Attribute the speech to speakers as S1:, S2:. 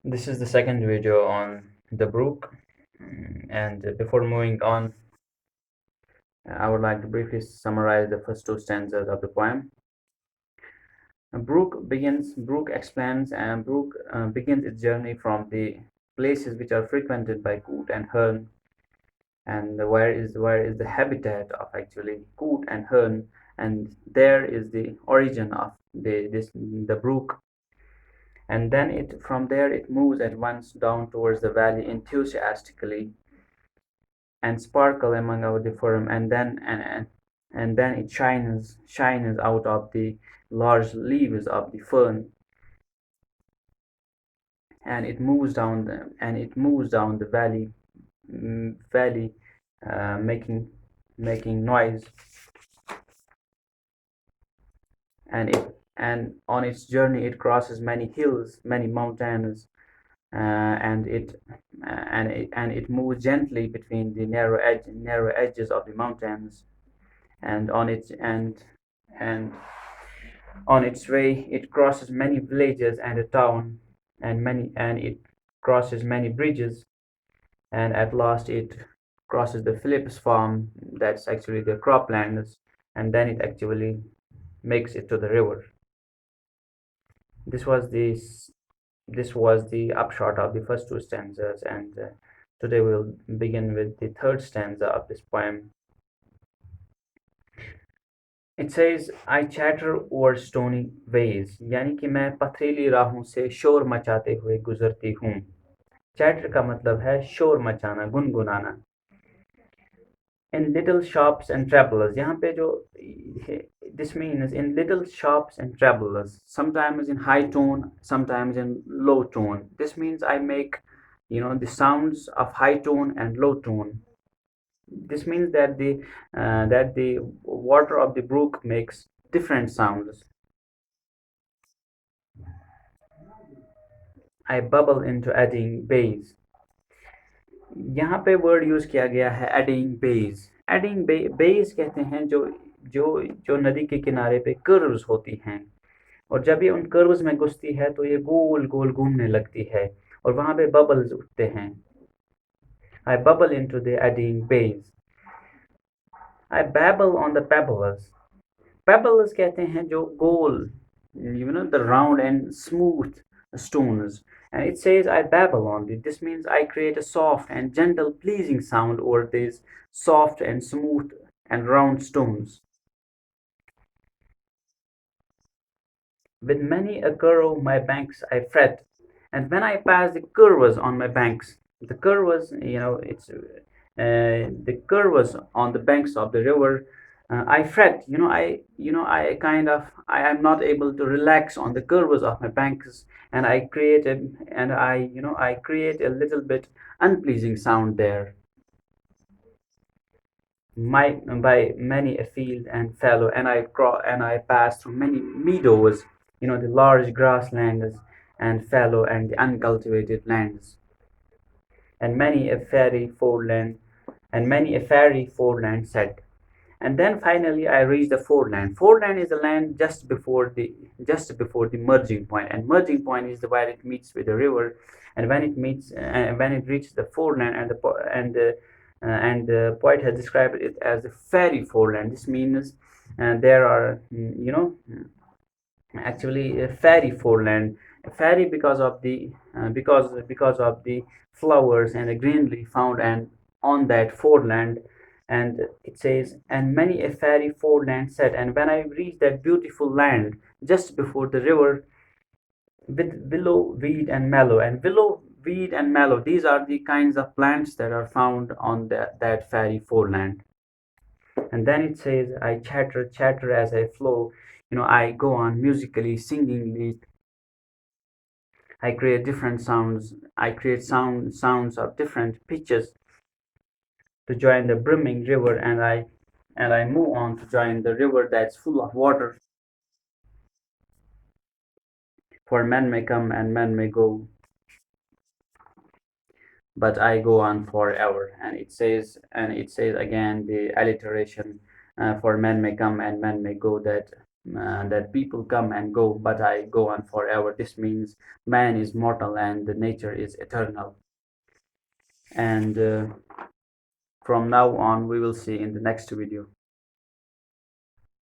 S1: This is the second video on the Brook, and before moving on, I would like to briefly summarize the first two stanzas of the poem. Brook explains, and Brook begins its journey from the places which are frequented by coot and hern, and where is the habitat of actually coot and hern, and there is the origin of the brook, and then it from there it moves at once down towards the valley enthusiastically and sparkle among our the forum, and then it shines out of the large leaves of the fern, and it moves down the valley, making noise, and on its journey it crosses many hills, many mountains, and it moves gently between the narrow edges of the mountains, and and on its way it crosses many villages and a town, and it crosses many bridges, and at last it crosses the Phillips farm, that's actually the croplands, and then it actually makes it to the river. This was the upshot of the first two stanzas, and today we'll begin with the third stanza of this poem. It says, I chatter over stony ways, यानी कि मैं पथरीली राहों से शोर मचाते हुए गुजरती हूँ. चैटर का मतलब है शोर मचाना, गुनगुनाना. In little shops and travelers, यहाँ पे जो this means in little shops and travelers, sometimes in high tone, sometimes in low tone. This means I make, the sounds of high tone and low tone. This means that the water of the brook makes different sounds. I bubble into adding bays. यहाँ पे word use किया गया है adding beige. Adding beige कहते हैं जो जो जो नदी के किनारे पे कर्व्स होती हैं, और जब ये उन कर्व्स में घुसती है तो ये गोल गोल घूमने लगती है, और वहां पे बबल्स उठते हैं. I bubble into the adding bays. आई babble on the pebbles. Pebbles कहते हैं जो गोल, the round and smooth stones. And it says I babble only. This means I create a soft and gentle, pleasing sound over these soft and smooth and round stones. With many a curve my banks I fret, and when I pass the curves on my banks, the curves, it's the curves on the banks of the river. I fret, I kind of, I am not able to relax on the curves of my banks, and I create a little bit unpleasing sound there. By many a field and fallow, and I pass through many meadows, the large grasslands and fallow and the uncultivated lands, and many a fairy foreland set. And then finally I reach the foreland. Foreland is the land just before the merging point, and merging point is where it meets with the river. And when it reaches the foreland, and the poet has described it as the fairy foreland. This means there are, actually a fairy foreland. A fairy because of the flowers and the greenery found and on that foreland. And it says, and many a fairy foreland set, and when I reach that beautiful land just before the river, with willow, weed, and mallow. And willow, weed, and mallow, these are the kinds of plants that are found on that fairy foreland. And then it says, I chatter as I flow. I go on musically, singingly. I create different sounds. I create sounds of different pitches to join the brimming river, and I move on to join the river that's full of water. For men may come and men may go, but I go on forever. And it says again the alliteration, for men may come and men may go, that that people come and go, but I go on forever. This means man is mortal and the nature is eternal. And from now on, we will see in the next video.